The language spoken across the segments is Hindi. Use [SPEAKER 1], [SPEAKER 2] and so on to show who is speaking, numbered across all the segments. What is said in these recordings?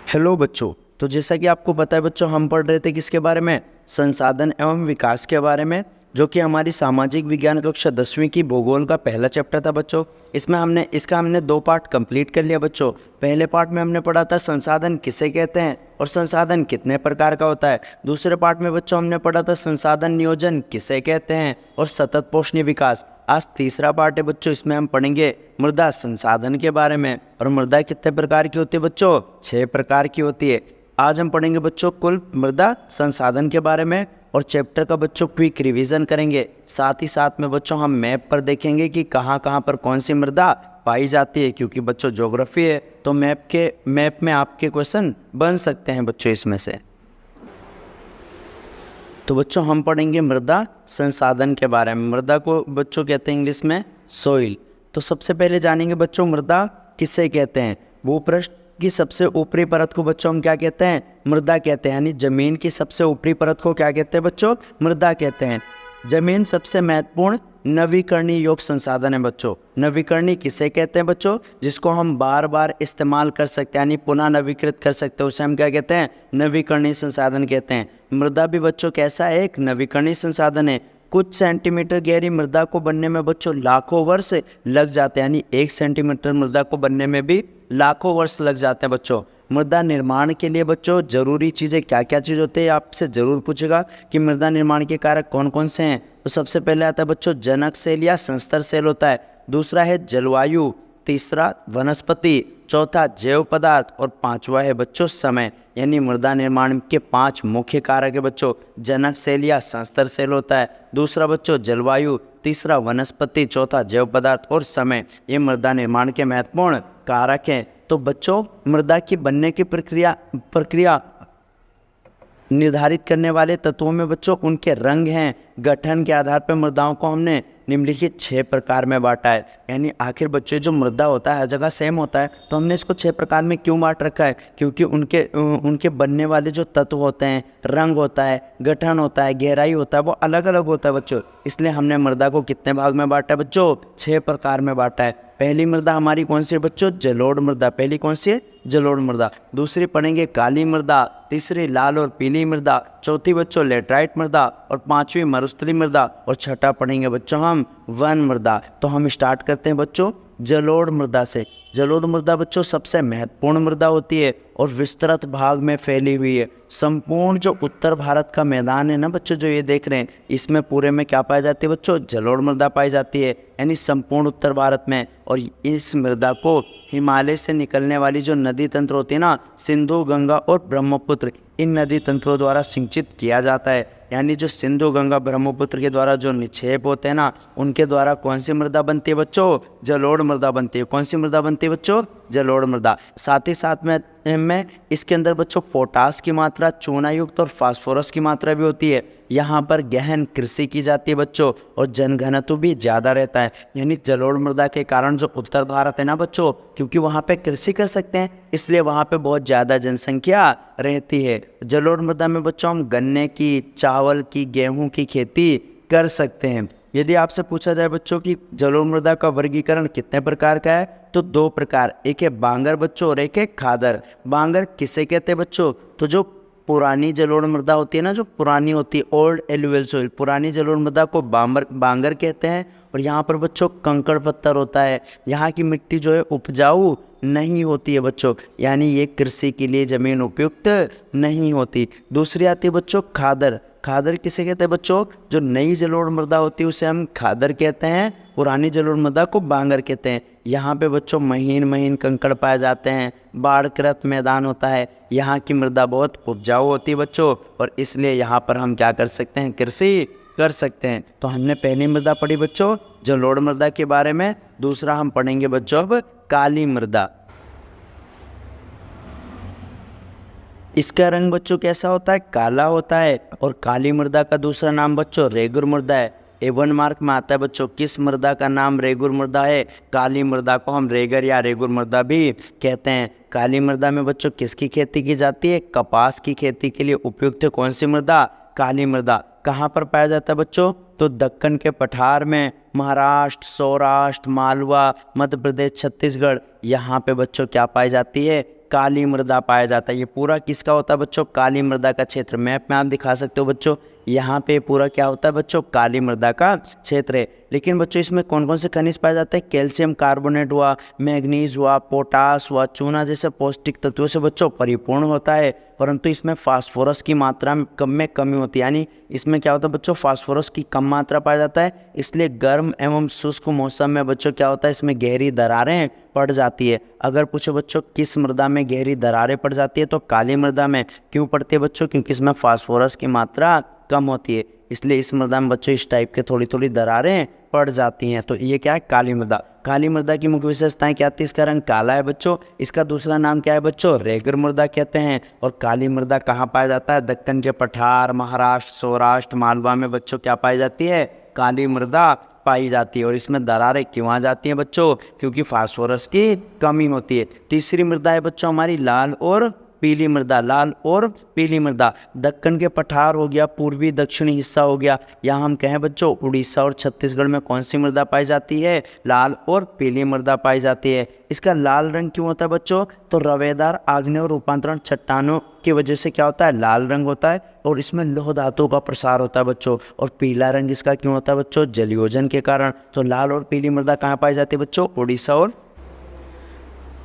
[SPEAKER 1] हेलो बच्चों। तो जैसा कि आपको पता है बच्चों, हम पढ़ रहे थे किसके बारे में? संसाधन एवं विकास के बारे में, जो कि हमारी सामाजिक विज्ञान कक्षा 10वीं की भूगोल का पहला चैप्टर था बच्चों। हमने 2 पार्ट कंप्लीट कर लिया बच्चों। पहले पार्ट में हमने पढ़ा था संसाधन किसे कहते हैं और संसाधन कितने प्रकार का होता है। दूसरे पार्ट में बच्चों हमने पढ़ा था संसाधन नियोजन किसे कहते हैं और सतत पोषणीय विकास। आज तीसरा पार्ट है बच्चों, इसमें हम पढ़ेंगे मृदा संसाधन के बारे में। और मृदा कितने प्रकार की होती है बच्चों? 6 प्रकार की होती है। आज हम पढ़ेंगे बच्चों कुल मृदा संसाधन के बारे में और चैप्टर का बच्चों क्विक रिवीजन करेंगे। साथ ही साथ में बच्चों हम मैप पर देखेंगे कि कहाँ कहाँ पर कौन सी मृदा पाई जाती है, क्योंकि बच्चों ज्योग्राफी है तो मैप में आपके क्वेश्चन बन सकते हैं बच्चों इसमें से। तो बच्चों हम पढ़ेंगे मृदा संसाधन के बारे में। मृदा को बच्चों कहते हैं इंग्लिश में सोइल। तो सबसे पहले जानेंगे बच्चों मृदा किसे कहते हैं। भूपृष्ठ की सबसे ऊपरी परत को बच्चों हम क्या कहते हैं? मृदा कहते हैं। यानी जमीन की सबसे ऊपरी परत को क्या कहते हैं बच्चों? मृदा कहते हैं। जमीन सबसे महत्वपूर्ण नवीकरणीय योग्य संसाधन है बच्चों। नवीकरणीय किसे कहते हैं बच्चों? जिसको हम बार बार इस्तेमाल कर सकते हैं, यानी पुनः नवीकृत कर सकते हैं, उसे हम क्या कहते हैं? नवीकरणीय संसाधन कहते हैं। मृदा भी बच्चों कैसा है? एक नवीकरणीय संसाधन है। कुछ सेंटीमीटर गहरी मृदा को बनने में बच्चों लाखों वर्ष लग जाते हैं, यानी 1 सेंटीमीटर मृदा को बनने में भी लाखों वर्ष लग जाते हैं बच्चों। मृदा निर्माण के लिए बच्चों जरूरी चीज़ें क्या क्या चीज़ होती है, आपसे जरूर पूछेगा कि मृदा निर्माण के कारक कौन कौन से हैं। तो सबसे पहले आता है बच्चों जनक सेल या संस्तर सेल होता है। दूसरा है जलवायु, तीसरा वनस्पति, चौथा जैव पदार्थ और पांचवा है बच्चों समय। यानी मृदा निर्माण के 5 मुख्य कारक है बच्चों। जनक सेल या संस्तर सेल होता है, दूसरा बच्चों जलवायु, तीसरा वनस्पति, चौथा जैव पदार्थ और समय। ये मृदा निर्माण के महत्वपूर्ण कारक हैं। तो बच्चों मृदा की बनने की प्रक्रिया निर्धारित करने वाले तत्वों में बच्चों उनके रंग हैं। गठन के आधार पर मृदाओं को हमने निम्नलिखित 6 प्रकार में बांटा है। यानी आखिर बच्चों जो मृदा होता है हर जगह सेम होता है, तो हमने इसको 6 प्रकार में क्यों बांट रखा है? क्योंकि उनके बनने वाले जो तत्व होते हैं, रंग होता है, गठन होता है, गहराई होता है, वो अलग अलग होता है बच्चों। इसलिए हमने मृदा को कितने भाग में बांटा है बच्चों? 6 प्रकार में बांटा है। पहली मृदा हमारी कौन सी है बच्चों? जलोढ़ मृदा। पहली कौन सी है? जलोढ़ मृदा। दूसरी पढ़ेंगे काली मृदा, तीसरी लाल और पीली मृदा, चौथी बच्चों लेटराइट मृदा और पांचवी मरुस्थलीय मृदा और छठा पढ़ेंगे बच्चों हम वन मृदा। तो हम स्टार्ट करते हैं बच्चों जलोढ़ मृदा से। जलोढ़ मृदा बच्चों सबसे महत्वपूर्ण मृदा होती है और विस्तृत भाग में फैली हुई है। संपूर्ण जो उत्तर भारत का मैदान है ना बच्चों, जो ये देख रहे हैं, इसमें पूरे में क्या पाई जाती है बच्चों? जलोढ़ मृदा पाई जाती है, यानी संपूर्ण उत्तर भारत में। और इस मृदा को हिमालय से निकलने वाली जो नदी तंत्र होती है ना, सिंधु, गंगा और ब्रह्मपुत्र, इन नदी तंत्रों द्वारा सिंचित किया जाता है। यानी जो सिंधु, गंगा, ब्रह्मपुत्र के द्वारा जो निक्षेप होते हैं ना, उनके द्वारा कौन सी मृदा बनती है बच्चों? जलोढ़ मृदा बनती है। कौन सी मृदा बनती है बच्चों? जलोढ़ मृदा। साथ ही साथ में इसके अंदर बच्चों पोटास की मात्रा, चूनायुक्त और फास्फोरस की मात्रा भी होती है। यहाँ पर गहन कृषि की जाती है बच्चों और जनघनत्व भी ज़्यादा रहता है। यानी जलोढ़ मृदा के कारण जो उत्तर भारत है ना बच्चों, क्योंकि वहाँ पे कृषि कर सकते हैं, इसलिए वहाँ पे बहुत ज़्यादा जनसंख्या रहती है। जलोढ़ मृदा में बच्चों हम गन्ने की, चावल की, गेहूँ की खेती कर सकते हैं। यदि आपसे पूछा जाए बच्चों कि जलोढ़ मृदा का वर्गीकरण कितने प्रकार का है, तो 2 प्रकार, एक है बांगर बच्चों और एक है खादर। बांगर किसे कहते हैं बच्चों? तो जो पुरानी जलोढ़ मृदा होती है ना, जो पुरानी होती है, ओल्ड एलुवियल सोइल, पुरानी जलोढ़ मृदा को बांगर कहते हैं। और यहाँ पर बच्चों कंकड़ पत्थर होता है, यहाँ की मिट्टी जो है उपजाऊ नहीं होती है बच्चों, यानी ये कृषि के लिए जमीन उपयुक्त नहीं होती। दूसरी आती है बच्चों खादर। खादर किसे कहते हैं बच्चों? जो नई जलोढ़ मृदा होती है उसे हम खादर कहते हैं, पुरानी जलोढ़ मृदा को बांगर कहते हैं। यहाँ पे बच्चों महीन महीन कंकड़ पाए जाते हैं, बाढ़ग्रस्त मैदान होता है, यहाँ की मृदा बहुत उपजाऊ होती है बच्चों, और इसलिए यहाँ पर हम क्या कर सकते हैं? कृषि कर सकते हैं। तो हमने पहली मृदा पढ़ी बच्चों जलोढ़ मृदा के बारे में। दूसरा हम पढ़ेंगे बच्चों अब काली मृदा। इसका रंग बच्चों कैसा होता है? काला होता है। और काली मृदा का दूसरा नाम बच्चों रेगुर मृदा है। A1 मार्क में आता है बच्चों किस मृदा का नाम रेगुर मृदा है? काली मृदा को हम रेगर या रेगुर मृदा भी कहते हैं। काली मृदा में बच्चों किसकी खेती की जाती है? कपास की खेती के लिए उपयुक्त कौन सी मृदा? काली मृदा। कहाँ पर पाया जाता है बच्चों? तो दक्कन के पठार में, महाराष्ट्र, सौराष्ट्र, मालवा, मध्य प्रदेश, छत्तीसगढ़, यहाँ पे बच्चों क्या पाई जाती है? काली मृदा पाया जाता है। ये पूरा किसका होता है बच्चों? काली मृदा का क्षेत्र। मैप में आप दिखा सकते हो बच्चों, यहाँ पे पूरा क्या होता है बच्चों? काली मृदा का क्षेत्र है। लेकिन बच्चों इसमें कौन कौन से खनिज पाए जाते हैं? कैल्शियम कार्बोनेट हुआ, मैग्नीज हुआ, पोटास हुआ, चूना जैसे पौष्टिक तत्वों से बच्चों परिपूर्ण होता है। परंतु इसमें फास्फोरस की मात्रा में कमी होती है, यानी इसमें क्या होता है बच्चों? फास्फोरस की कम मात्रा पाया जाता है। इसलिए गर्म एवं शुष्क मौसम में बच्चों क्या होता है? इसमें गहरी दरारें पड़ जाती है। अगर पूछो बच्चों किस मृदा में गहरी दरारें पड़ जाती है, तो काली मृदा में। क्यों पड़ती है बच्चों? क्योंकि इसमें फास्फोरस की मात्रा कम होती है, इसलिए इस मृदा में बच्चों इस टाइप के थोड़ी थोड़ी दरारें पड़ जाती हैं। तो ये क्या है? काली मृदा। काली मृदा की मुख्य विशेषताएं क्या आती है? इसका रंग काला है बच्चों। इसका दूसरा नाम क्या है बच्चों? रेगर मृदा कहते हैं। और काली मृदा कहाँ पाया जाता है? दक्कन के पठार, महाराष्ट्र, सौराष्ट्र, मालवा में बच्चों क्या पाई जाती है? काली मृदा पाई जाती है। और इसमें दरारें क्यों आ जाती हैं बच्चों? क्योंकि फास्फोरस की कमी होती है। तीसरी मृदा है बच्चों हमारी लाल और पीली मृदा। लाल और पीली मृदा, दक्कन के पठार हो गया, पूर्वी दक्षिणी हिस्सा हो गया, यहाँ हम कहें बच्चों उड़ीसा और छत्तीसगढ़ में कौन सी मृदा पाई जाती है? लाल और पीली मृदा पाई जाती है। इसका लाल रंग क्यों होता है बच्चों? तो रवेदार आग्नेय और रूपांतरण चट्टानों की वजह से क्या होता है? लाल रंग होता है। और इसमें लौह धातु का प्रसार होता है बच्चों। और पीला रंग इसका क्यों होता है बच्चों? जलयोजन के कारण। तो लाल और पीली मृदा कहाँ पाई जाती है बच्चों? उड़ीसा और।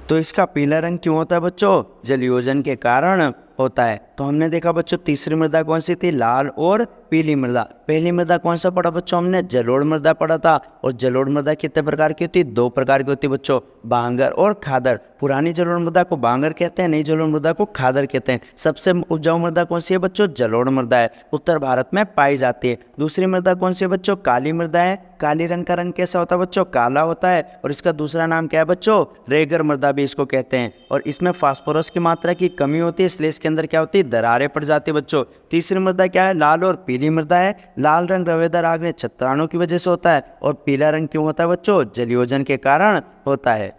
[SPEAKER 1] तो इसका पीला रंग क्यों होता है बच्चों? जलयोजन के कारण होता है। तो हमने देखा बच्चों तीसरी मृदा कौन सी थी? लाल और पीली मृदा। पहली मृदा कौन सा पढ़ा बच्चों? हमने जलोढ़ मृदा पढ़ा था। और जलोढ़ मृदा कितने प्रकार की होती है? 2 प्रकार की होती है बच्चों, बांगर और खादर। पुरानी जलोढ़ मृदा को बांगर कहते हैं, नई जलोढ़ मृदा को खादर कहते हैं। सबसे उपजाऊ मृदा कौन सी है बच्चों? जलोढ़ मृदा है, उत्तर भारत में पाई जाती है। दूसरी मृदा कौन सी है बच्चों? काली मृदा है। काली रंग का रंग कैसा होता है बच्चों? काला होता है। और इसका दूसरा नाम क्या है बच्चों? रेगर मृदा भी इसको कहते हैं। और इसमें फास्फोरस की मात्रा की कमी होती है, इसलिए इसके अंदर क्या होती है? दरारें पड़ जाती है बच्चों। तीसरी मृदा क्या है? लाल और पीली मृदा है। लाल रंग रवेदार आग्नेय चट्टानों की वजह से होता है। और पीला रंग क्यों होता है बच्चों? जलयोजन के कारण होता है।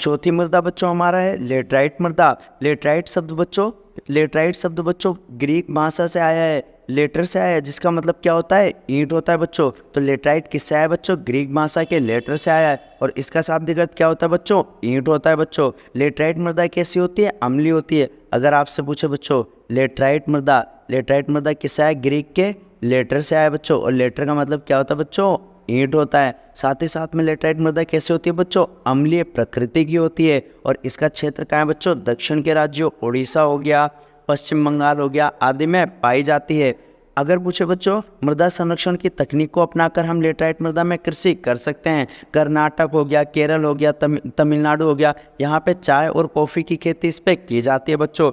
[SPEAKER 1] चौथी मृदा बच्चों हमारा है लेटराइट मृदा। लेटराइट शब्द बच्चों ग्रीक भाषा से आया है, लेटर से आया है, जिसका मतलब क्या होता है? ईंट होता है बच्चों। तो लेटराइट किससे आया है बच्चों? ग्रीक भाषा के लेटर से आया है। और इसका शाब्दिक अर्थ क्या होता है बच्चों? ईंट होता है बच्चों। लेटराइट मृदा कैसी होती है? अम्लीय होती है। अगर आपसे पूछे बच्चों लेटराइट मृदा किससे आया? ग्रीक के लेटर से आया बच्चों। और लेटर का मतलब क्या होता है बच्चों? ईंट होता है। साथ ही साथ में लेटराइट मृदा कैसे होती है बच्चों? अम्लीय प्रकृति की होती है। और इसका क्षेत्र कहाँ है बच्चों? दक्षिण के राज्यों उड़ीसा हो गया, पश्चिम बंगाल हो गया आदि में पाई जाती है। अगर पूछे बच्चों मृदा संरक्षण की तकनीक को अपनाकर हम लेटराइट मृदा में कृषि कर सकते हैं। कर्नाटक हो गया, केरल हो गया, तमिलनाडु हो गया, यहाँ पे चाय और कॉफ़ी की खेती इस पर की जाती है बच्चों।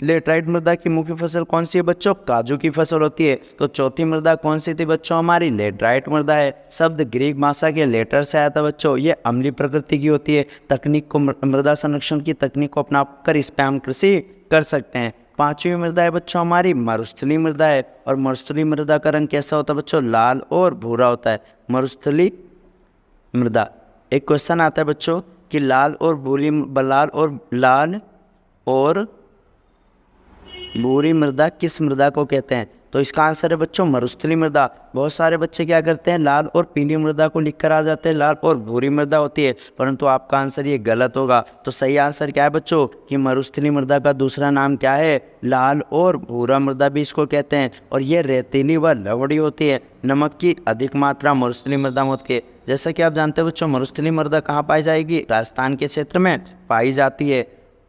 [SPEAKER 1] लेटराइट मृदा की मुख्य फसल कौन सी है बच्चों? काजू की फसल होती है। तो चौथी मृदा कौन सी थी बच्चों? हमारी लेटराइट मृदा है। शब्द ग्रीक भाषा के लेटर से आया था बच्चों। ये अम्लीय प्रकृति की होती है। तकनीक को मृदा संरक्षण की तकनीक को अपनाकर इस पर हम कृषि कर सकते हैं। पांचवी मृदा है बच्चों हमारी मरुस्थली मृदा है। और मरुस्थली मृदा का रंग कैसा होता है बच्चों? लाल और भूरा होता है। मरुस्थली मृदा, एक क्वेश्चन आता है बच्चों कि लाल और भूरी मृदा किस मृदा को कहते हैं? तो इसका आंसर है बच्चों मरुस्थली मृदा। बहुत सारे बच्चे क्या करते हैं? लाल और पीली मृदा को लिखकर आ जाते हैं, लाल और भूरी मृदा होती है, परंतु आपका आंसर ये गलत होगा। तो सही आंसर क्या है बच्चों? कि मरुस्थली मृदा का दूसरा नाम क्या है? लाल और भूरा मृदा भी इसको कहते हैं। और ये रेतीली व लवड़ी होती है। नमक की अधिक मात्रा मरुस्थली मृदा में होती है। जैसा कि आप जानते हो बच्चों मरुस्थली मृदा कहाँ पाई जाएगी? राजस्थान के क्षेत्र में पाई जाती है।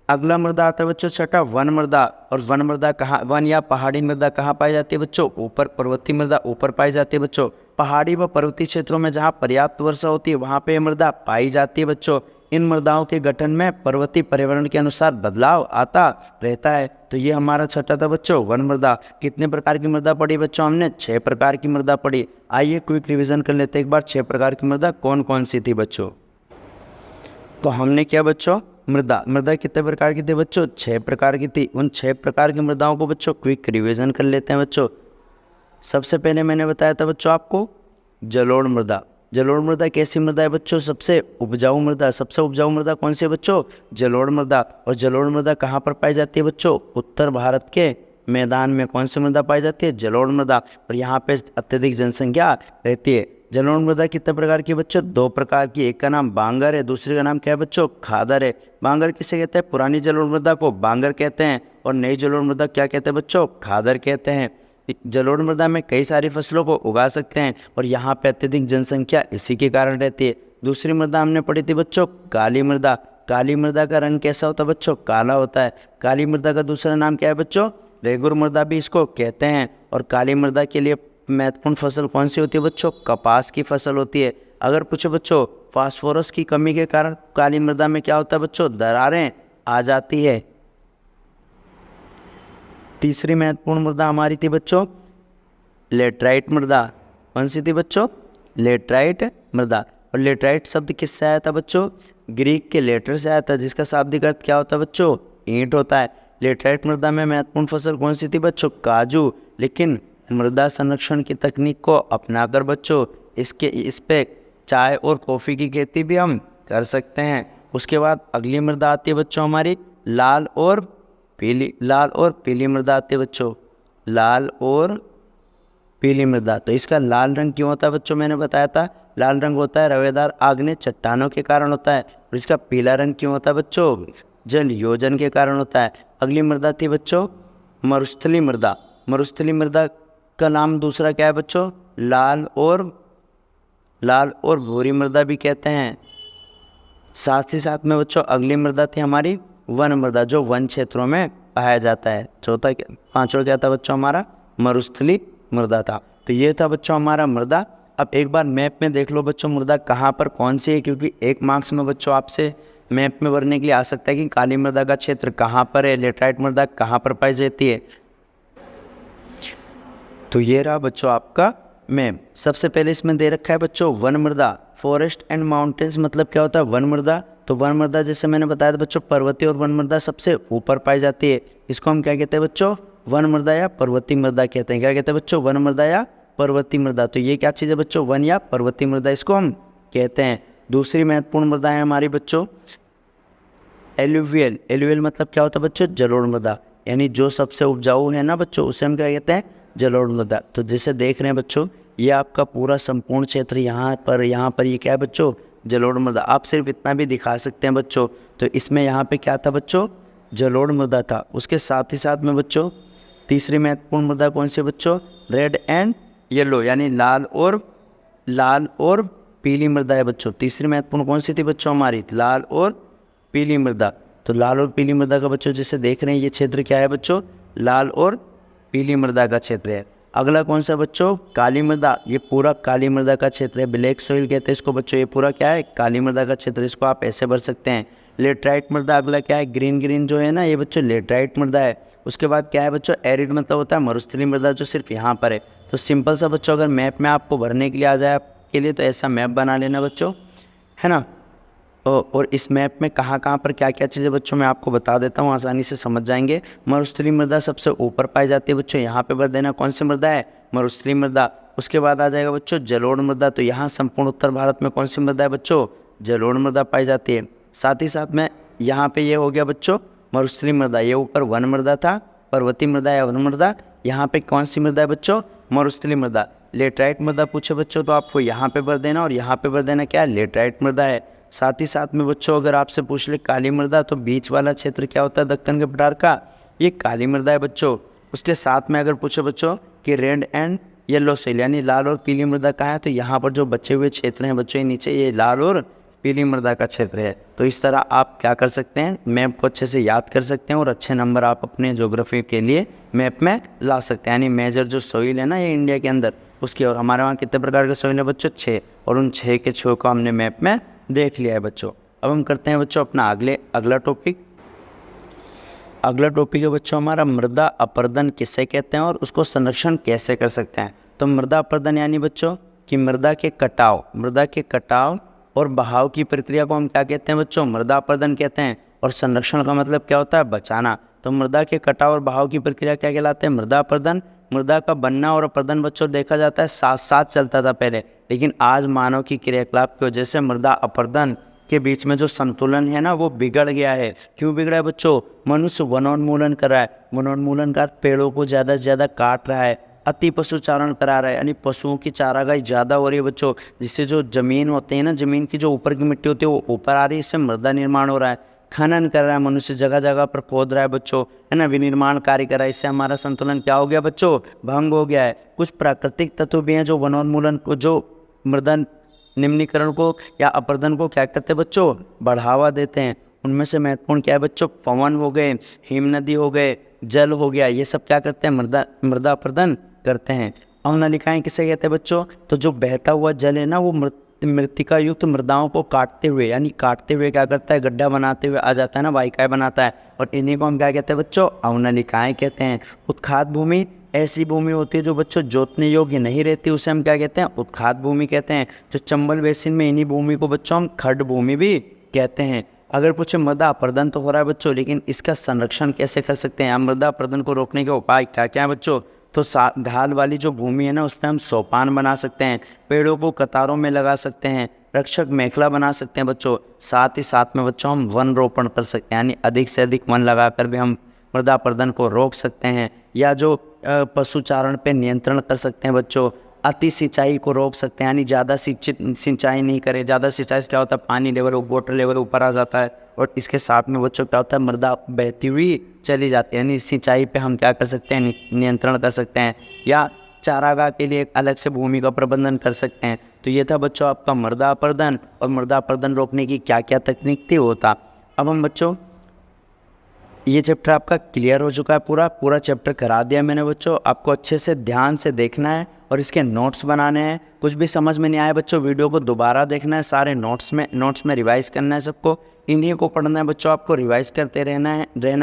[SPEAKER 1] अगला मृदा आता है बच्चों छठा वन मृदा। और वन मृदा कहाँ, वन या पहाड़ी मृदा कहाँ पाई जाती है बच्चों? ऊपर। पर्वतीय मृदा ऊपर पाई जाती है बच्चों। पहाड़ी व पर्वतीय क्षेत्रों में जहाँ पर्याप्त वर्षा होती है वहाँ पे मृदा पाई जाती है बच्चों। इन मृदाओं के गठन में पर्वतीय पर्यावरण के अनुसार बदलाव आता रहता है। तो ये हमारा छठा था बच्चों वन मृदा। कितने प्रकार की मृदा पढ़ी बच्चों? हमने 6 प्रकार की मृदा पढ़ी। आइए क्विक रिविजन कर लेते हैं एक बार 6 प्रकार की मृदा कौन कौन सी थी बच्चों। तो हमने क्या बच्चों? मृदा कितने प्रकार की थी बच्चों? 6 प्रकार की थी। उन 6 प्रकार की मृदाओं को बच्चों क्विक रिवीजन कर लेते हैं बच्चों। सबसे पहले मैंने बताया था बच्चों आपको जलोढ़ मृदा। जलोढ़ मृदा कैसी मृदा है बच्चों? सबसे उपजाऊ मृदा कौन सी है बच्चों? जलोढ़ मृदा। और जलोढ़ मृदा कहाँ पर पाई जाती है बच्चों? उत्तर भारत के मैदान में कौन सी मृदा पाई जाती है? जलोढ़ मृदा। और यहाँ पे अत्यधिक जनसंख्या रहती है। जलोढ़ मृदा कितने प्रकार की है बच्चों? 2 प्रकार की। एक का नाम बांगर है, दूसरे का नाम क्या है बच्चों? खादर है। बांगर किसे कहते हैं? पुरानी जलोढ़ मृदा को बांगर कहते हैं और नई जलोढ़ मृदा क्या कहते हैं बच्चों? खादर कहते हैं। जलोढ़ मृदा में कई सारी फसलों को उगा सकते हैं और यहाँ पे अत्यधिक जनसंख्या इसी के कारण रहती है। दूसरी मृदा हमने पढ़ी थी बच्चों काली मृदा। काली मृदा का रंग कैसा होता है बच्चों? काला होता है। काली मृदा का दूसरा नाम क्या है बच्चों? रेगुर मृदा भी इसको कहते हैं। और काली मृदा के लिए महत्वपूर्ण फसल कौन सी होती है बच्चों? कपास की फसल होती है। अगर पूछो बच्चों फास्फोरस की कमी के कारण काली मृदा में क्या होता है बच्चों? दरारें आ जाती है। तीसरी महत्वपूर्ण मृदा हमारी थी बच्चों लेटराइट मृदा। कौन सी थी बच्चों? लेटराइट मृदा। और लेटराइट शब्द किससे आया था बच्चों? ग्रीक के लेटर से आया था, जिसका शाब्दिक अर्थ क्या होता है बच्चों? ईंट होता है। लेटराइट मृदा में महत्वपूर्ण फसल कौन सी थी बच्चों? काजू। लेकिन मृदा संरक्षण की तकनीक को अपनाकर बच्चों इस पे चाय और कॉफ़ी की खेती भी हम कर सकते हैं। उसके बाद अगली मृदा आती है बच्चों हमारी लाल और पीली मृदा आती है बच्चों। लाल और पीली मृदा। तो इसका लाल रंग क्यों होता है बच्चों? मैंने बताया था लाल रंग होता है रवेदार आग्नेय चट्टानों के कारण होता है। और इसका पीला रंग क्यों होता है बच्चों? जल योजन के कारण होता है। अगली मृदा थी बच्चों मरुस्थली मृदा। मरुस्थली मृदा का नाम दूसरा क्या है बच्चों? लाल और भूरी मृदा भी कहते हैं। साथ ही साथ में बच्चों अगली मृदा थी हमारी वन मृदा, जो वन क्षेत्रों में पाया जाता है। पांचवा क्या था बच्चों? हमारा मरुस्थली मृदा था। तो ये था बच्चों हमारा मृदा। अब एक बार मैप में देख लो बच्चों मृदा कहाँ पर कौन सी है, क्योंकि 1 मार्क्स में बच्चों आपसे मैप में भरने के लिए आ सकता है कि काली मृदा का क्षेत्र कहाँ पर है, लेटराइट मृदा कहाँ पर पाई जाती है। तो ये रहा बच्चों आपका मैप। सबसे पहले इसमें दे रखा है बच्चों वन मृदा। फॉरेस्ट एंड माउंटेन्स मतलब क्या होता है? वन मृदा। तो वन मृदा जैसे मैंने बताया था बच्चों पर्वतीय और वन मृदा सबसे ऊपर पाई जाती है। इसको हम क्या कहते हैं बच्चों? वन मृदा या पर्वतीय मृदा कहते हैं। क्या कहते हैं बच्चों? वन मृदा या पर्वतीय मृदा। तो ये क्या चीज़ है बच्चों? वन या पर्वतीय मृदा इसको हम कहते हैं। दूसरी महत्वपूर्ण मृदा है हमारी बच्चों एलुवियल। एलुवियल मतलब क्या होता है बच्चों? जलोढ़ मृदा। यानी जो सबसे उपजाऊ है ना बच्चों, उसे हम क्या कहते हैं? जलोढ़ मृदा। तो जैसे देख रहे हैं बच्चों ये आपका पूरा संपूर्ण क्षेत्र यहाँ पर ये क्या है बच्चों? जलोढ़ मृदा। आप सिर्फ इतना भी दिखा सकते हैं बच्चों। तो इसमें यहाँ पे क्या था बच्चों? जलोढ़ मृदा था। उसके साथ ही साथ में बच्चों तीसरी महत्वपूर्ण मृदा कौन सी बच्चों? रेड एंड येलो, यानी लाल और पीली मृदा है बच्चों। तीसरी महत्वपूर्ण कौन सी थी बच्चों हमारी? लाल और पीली मृदा। तो लाल और पीली मृदा का बच्चों जैसे देख रहे हैं ये क्षेत्र क्या है बच्चों? लाल और पीली मृदा का क्षेत्र है। अगला कौन सा बच्चों? काली मृदा। ये पूरा काली मृदा का क्षेत्र है, ब्लैक सोइल कहते हैं इसको बच्चों। ये पूरा क्या है? काली मृदा का क्षेत्र। इसको आप ऐसे भर सकते हैं। लेटराइट मृदा अगला क्या है? ग्रीन जो है ना ये बच्चों लेटराइट मृदा है। उसके बाद क्या है बच्चों? एरिड मतलब होता है मरुस्थली मृदा, जो सिर्फ यहाँ पर है। तो सिंपल सा बच्चों अगर मैप में आपको भरने के लिए आ जाए आपके लिए तो ऐसा मैप बना लेना बच्चों, है ना। और इस मैप में कहाँ पर क्या क्या चीज़ें बच्चों मैं आपको बता देता हूँ, आसानी से समझ जाएंगे। मरुस्थली मृदा सबसे ऊपर पाई जाती है बच्चों, यहाँ पे भर देना कौन सी मृदा है? मरुस्थली मृदा। उसके बाद आ जाएगा बच्चों जलोढ़ मृदा। तो यहाँ संपूर्ण उत्तर भारत में कौन सी मृदा है बच्चों? जलोढ़ मृदा पाई जाती है। साथ ही साथ में यहाँ पे ये हो गया बच्चों मरुस्थली मृदा। ये ऊपर वन मृदा था, पर्वतीय मृदा या वन मृदा। यहाँ पे कौन सी मृदा है बच्चों? मरुस्थली मृदा। लेटराइट मृदा पूछे बच्चों तो आपको यहाँ पे भर देना और यहाँ पे भर देना क्या है? लेटराइट मृदा है। साथ ही साथ में बच्चों अगर आपसे पूछ ले काली मृदा, तो बीच वाला क्षेत्र क्या होता है दक्कन के पठार का? ये काली मृदा है बच्चों। उसके साथ में अगर पूछो बच्चों कि रेड एंड येलो सोइल यानी लाल और पीली मृदा कहाँ है, तो यहाँ पर जो बचे हुए क्षेत्र हैं बच्चों नीचे, ये लाल और पीली मृदा का क्षेत्र है। तो इस तरह आप क्या कर सकते हैं? मैप को अच्छे से याद कर सकते हैं और अच्छे नंबर आप अपने ज्योग्राफी के लिए मैप में ला सकते हैं। यानी मेजर जो सोइल है ना ये इंडिया के अंदर, उसकी और हमारे वहाँ कितने प्रकार के सोइल है बच्चों? 6। और उन 6 के 6 को हमने मैप में देख लिया है बच्चों। अब हम करते हैं बच्चों अपना अगला टॉपिक। अगला टॉपिक है बच्चों हमारा मृदा अपरदन किसे कहते हैं और उसको संरक्षण कैसे कर सकते हैं। तो मृदा अपरदन यानी बच्चों कि मृदा के कटाव और बहाव की प्रक्रिया को हम क्या कहते हैं बच्चों? मृदा अपरदन कहते हैं। और संरक्षण का मतलब क्या होता है? बचाना। तो मृदा के कटाव और बहाव की प्रक्रिया क्या कहलाते हैं? मृदा अपरदन। मृदा का बनना और अपरदन बच्चों देखा जाता है साथ साथ चलता था पहले, लेकिन आज मानव की क्रियाकलाप की वजह से मृदा अपरदन के बीच में जो संतुलन है ना वो बिगड़ गया है। क्यों बिगड़ा है बच्चों? मनुष्य वनोन्मूलन कर रहा है। वनोन्मूलन का पेड़ों को ज़्यादा से ज़्यादा काट रहा है, अति पशुचारण करा रहा है, यानी पशुओं की चारागाही ज़्यादा हो रही है बच्चों, जिससे जो ज़मीन होते हैं ना, ज़मीन की जो ऊपर की मिट्टी होती है वो ऊपर आ रही है, इससे मृदा निर्माण हो रहा है। खनन कर रहा है मनुष्य, जगह जगह पर खोद रहा है बच्चों, है ना, विनिर्माण कार्य कर रहा है, इससे हमारा संतुलन क्या हो गया बच्चों, भंग हो गया है। कुछ प्राकृतिक तत्व भी हैं जो वनोन्मूलन को, जो मृदा निम्नीकरण को या अपरदन को क्या करते हैं बच्चों, बढ़ावा देते हैं। उनमें से महत्वपूर्ण क्या है बच्चों, पवन हो गए, हिम नदी हो गए, जल हो गया, ये सब क्या करते हैं, मृदा अपरदन करते हैं। अवनलिकाएं किसे कहते हैं बच्चों, तो जो बहता हुआ जल है ना, वो मृत्तिका युक्त मृदाओं को काटते हुए, यानी काटते हुए क्या करता है, गड्ढा बनाते हुए आ जाता है ना, वाहिकाएं बनाता है, और इन्हीं को हम क्या कहते हैं बच्चों, अवनलिकाएं कहते हैं। उत्खात भूमि ऐसी भूमि होती है जो बच्चों जोतने योग्य नहीं रहती, उसे हम क्या कहते हैं, उत्खात भूमि कहते हैं। जो चंबल बेसिन में इन्हीं भूमि को बच्चों हम खड्ड भूमि भी कहते हैं। अगर पूछे मृदा अपरदन तो हो रहा है बच्चों, लेकिन इसका संरक्षण कैसे कर सकते हैं, मृदा अपरदन को रोकने के उपाय क्या क्या है बच्चों, तो ढाल वाली जो भूमि है ना, उस पर हम सोपान बना सकते हैं, पेड़ों को कतारों में लगा सकते हैं, रक्षक मेखला बना सकते हैं बच्चों। साथ ही साथ में बच्चों हम वन रोपण कर सकते हैं, यानी अधिक से अधिक वन लगाकर भी हम मृदा अपरदन को रोक सकते हैं। या जो पशुचारण पे नियंत्रण कर सकते हैं बच्चों। अति सिंचाई को रोक सकते हैं, यानी ज़्यादा सिंचाई नहीं करें। ज़्यादा सिंचाई से क्या होता है, पानी लेवल, वाटर लेवल ऊपर आ जाता है, और इसके साथ में बच्चों क्या होता है, मृदा बहती हुई चली जाती है। यानी सिंचाई पे हम क्या कर सकते हैं, नियंत्रण कर सकते हैं, या चारागाह के लिए एक अलग से भूमि का प्रबंधन कर सकते हैं। तो ये था बच्चों आपका मृदा अपरदन, और मृदा अपरदन रोकने की क्या क्या तकनीक थी वो था। अब हम बच्चों ये चैप्टर आपका क्लियर हो चुका है, पूरा चैप्टर करा दिया मैंने बच्चों। आपको अच्छे से ध्यान से देखना है और इसके नोट्स बनाने हैं। कुछ भी समझ में नहीं आया बच्चों, वीडियो को दोबारा देखना है, सारे नोट्स में रिवाइज करना है सबको, इन्हीं को पढ़ना है बच्चों, आपको रिवाइज करते रहना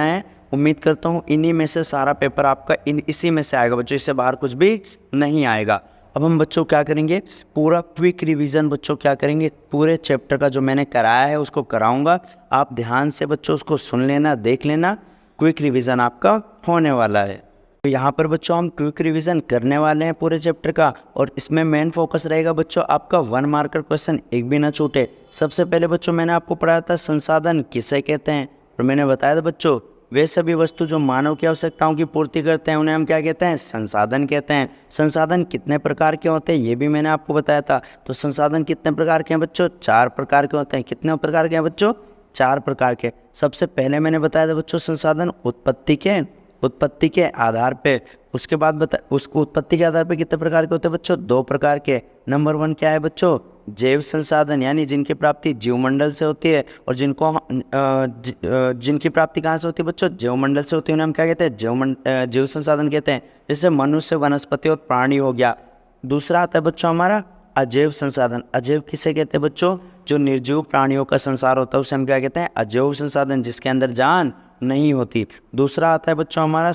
[SPEAKER 1] है। उम्मीद करता हूँ इन्हीं में से सारा पेपर आपका इसी में से आएगा बच्चों, इससे बाहर कुछ भी नहीं आएगा। अब हम बच्चों क्या करेंगे, पूरा क्विक रिवीजन बच्चों क्या करेंगे, पूरे चैप्टर का जो मैंने कराया है उसको कराऊंगा। आप ध्यान से बच्चों उसको सुन लेना, देख लेना, क्विक रिवीजन आपका होने वाला है। तो यहाँ पर बच्चों हम क्विक रिवीजन करने वाले हैं पूरे चैप्टर का, और इसमें मेन फोकस रहेगा बच्चों आपका 1 मार्कर क्वेश्चन एक भी ना छूटे। सबसे पहले बच्चों मैंने आपको पढ़ाया था संसाधन किसे कहते हैं, और मैंने बताया था बच्चों वे सभी वस्तु जो मानव की आवश्यकताओं की पूर्ति करते हैं उन्हें हम क्या कहते हैं, संसाधन कहते हैं। संसाधन कितने प्रकार के होते हैं ये भी मैंने आपको बताया था। तो संसाधन कितने प्रकार के हैं बच्चों, 4 प्रकार के होते हैं। कितने प्रकार के हैं बच्चों, 4 प्रकार के। सबसे पहले मैंने बताया था बच्चों संसाधन उत्पत्ति के आधार पे, उसके बाद उसको उत्पत्ति के आधार पे कितने प्रकार के होते हैं बच्चों, 2 प्रकार के। नंबर 1 क्या है बच्चों, जैव संसाधन, यानी जिनकी प्राप्ति जीवमंडल से होती है, और जिनकी प्राप्ति कहाँ से होती है बच्चों, जीवमंडल से होती है, उन्हें हम क्या कहते हैं, जीव संसाधन कहते हैं। जैसे मनुष्य, वनस्पति और प्राणी हो गया। दूसरा आता है बच्चों हमारा अजैव संसाधन। अजैव किसे कहते हैं बच्चों, जो निर्जीव प्राणियों का संसार होता है उसे हम क्या कहते हैं, अजैव संसाधन, जिसके अंदर जान नहीं होती। दूसरा आता है बच्चों हमारा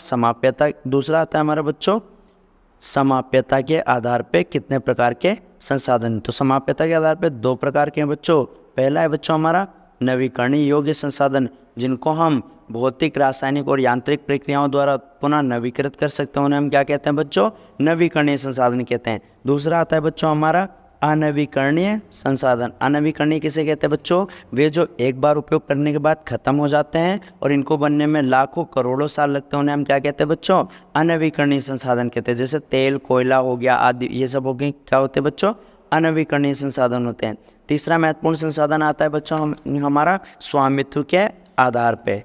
[SPEAKER 1] समाप्यता के आधार पे कितने प्रकार के संसाधन। तो समाप्यता के आधार पे 2 प्रकार के हैं बच्चों। पहला है बच्चों हमारा नवीकरणीय योग्य संसाधन, जिनको हम भौतिक, रासायनिक और यांत्रिक प्रक्रियाओं द्वारा पुनः नवीकृत कर सकते हैं, उन्हें हम क्या कहते हैं बच्चों, नवीकरणीय संसाधन कहते हैं। दूसरा आता है बच्चों हमारा अनवीकरणीय संसाधन। अनवीकरणीय किसे कहते हैं बच्चों, वे जो एक बार उपयोग करने के बाद खत्म हो जाते हैं और इनको बनने में लाखों करोड़ों साल लगते हैं, उन्हें हम क्या कहते हैं बच्चों, अनवीकरणीय संसाधन कहते हैं। जैसे तेल, कोयला हो गया आदि, ये सब हो गए क्या होते हैं बच्चों, अनवीकरणीय संसाधन होते हैं। तीसरा महत्वपूर्ण संसाधन आता है बच्चों हमारा स्वामित्व के आधार पे।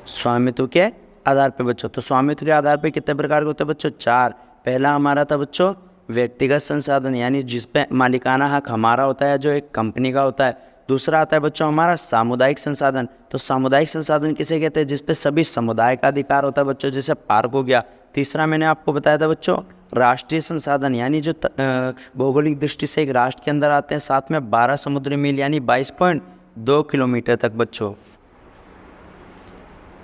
[SPEAKER 1] स्वामित्व के आधार पे बच्चों, तो स्वामित्व के आधार पे कितने प्रकार के होते हैं बच्चों, 4। पहला हमारा था बच्चों व्यक्तिगत संसाधन, यानी जिस पे मालिकाना हक हमारा होता है, जो एक कंपनी का होता है। दूसरा आता है बच्चों हमारा सामुदायिक संसाधन। तो सामुदायिक संसाधन किसे कहते हैं, जिस पे सभी समुदाय का अधिकार होता है बच्चों, जैसे पार्क हो गया। तीसरा मैंने आपको बताया था बच्चों राष्ट्रीय संसाधन, यानी जो भौगोलिक दृष्टि से एक राष्ट्र के अंदर आते हैं, साथ में 12 समुद्री मील यानी 22.2 किलोमीटर तक बच्चों।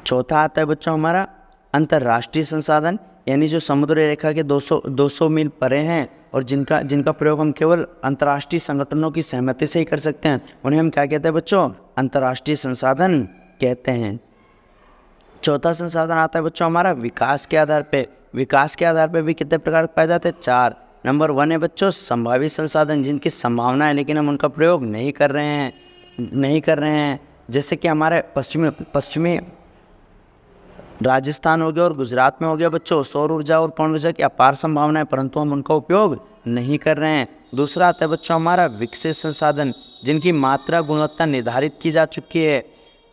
[SPEAKER 1] चौथा आता है बच्चों हमारा अंतर्राष्ट्रीय संसाधन, यानी जो समुद्र रेखा के 200 मील परे हैं और जिनका प्रयोग हम केवल अंतर्राष्ट्रीय संगठनों की सहमति से ही कर सकते हैं, उन्हें हम क्या कहते हैं बच्चों, अंतर्राष्ट्रीय संसाधन कहते हैं। चौथा संसाधन आता है बच्चों हमारा विकास के आधार पे। विकास के आधार पे भी कितने प्रकार पाए जाते हैं, 4। नंबर 1 है बच्चों संभावित संसाधन, जिनकी संभावना है लेकिन हम उनका प्रयोग नहीं कर रहे हैं। जैसे कि हमारे राजस्थान हो गया और गुजरात में हो गया बच्चों सौर ऊर्जा और पवन ऊर्जा की अपार संभावना है, परंतु हम उनका उपयोग नहीं कर रहे हैं। दूसरा आता है बच्चों हमारा विकसित संसाधन, जिनकी मात्रा गुणवत्ता निर्धारित की जा चुकी है।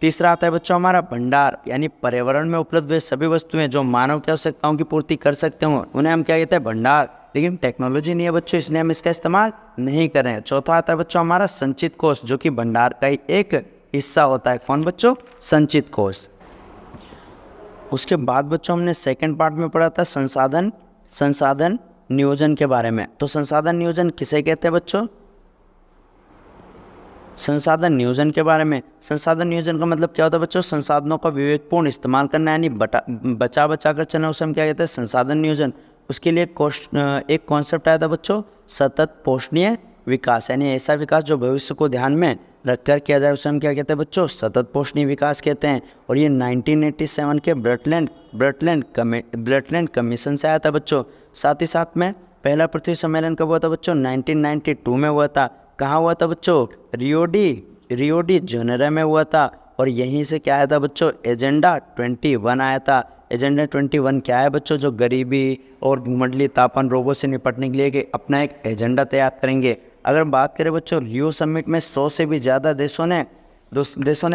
[SPEAKER 1] तीसरा आता है बच्चों हमारा भंडार, यानी पर्यावरण में उपलब्ध वे सभी वस्तुएं जो मानव की आवश्यकताओं की पूर्ति कर सकते हो, उन्हें हम क्या कहते हैं, भंडार। लेकिन टेक्नोलॉजी नहीं है बच्चों, इसलिए हम इसका इस्तेमाल नहीं कर रहे हैं। चौथा आता है बच्चों हमारा संचित कोष, जो कि भंडार का ही एक हिस्सा होता है। कौन बच्चों, संचित कोष। उसके बाद बच्चों हमने सेकंड पार्ट में पढ़ा था संसाधन नियोजन के बारे में। तो संसाधन नियोजन किसे कहते हैं बच्चों, संसाधन नियोजन के बारे में। संसाधन नियोजन का मतलब क्या होता है बच्चों, संसाधनों का विवेकपूर्ण इस्तेमाल करना, यानी बचा कर चलना, उसे हम क्या कहते हैं, संसाधन नियोजन। उसके लिए एक कॉन्सेप्ट आया था बच्चों, सतत पोषणीय विकास, यानी ऐसा विकास जो भविष्य को ध्यान में रखकर किया जाए, उसे हम क्या कहते हैं बच्चों, सतत पोषणीय विकास कहते हैं। और ये 1987 के ब्रटलैंड कमीशन से आया था बच्चों। साथ ही साथ में पहला पृथ्वी सम्मेलन कब हुआ था बच्चों, 1992 में हुआ था। कहाँ हुआ था बच्चों, रियो डी जेनेरो में हुआ था। और यहीं से क्या आया था बच्चों, एजेंडा 21 आया था। एजेंडा 21 क्या है बच्चों, जो गरीबी और भूमंडलीय तापमान रोगों से निपटने के लिए अपना एक एजेंडा तैयार करेंगे। अगर बात करें बच्चों रियो समिट में 100 से भी ज़्यादा देशों ने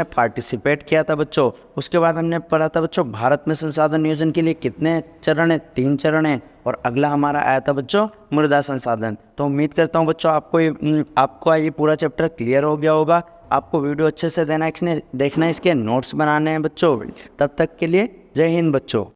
[SPEAKER 1] पार्टिसिपेट किया था बच्चों। उसके बाद हमने पढ़ा था बच्चों भारत में संसाधन नियोजन के लिए कितने चरण हैं, 3 चरण हैं। और अगला हमारा आया था बच्चों मृदा संसाधन। तो उम्मीद करता हूँ बच्चों आपको ये पूरा चैप्टर क्लियर हो गया होगा। आपको वीडियो अच्छे से देखना है, इसके नोट्स बनाने हैं बच्चों। तब तक के लिए जय हिंद बच्चों।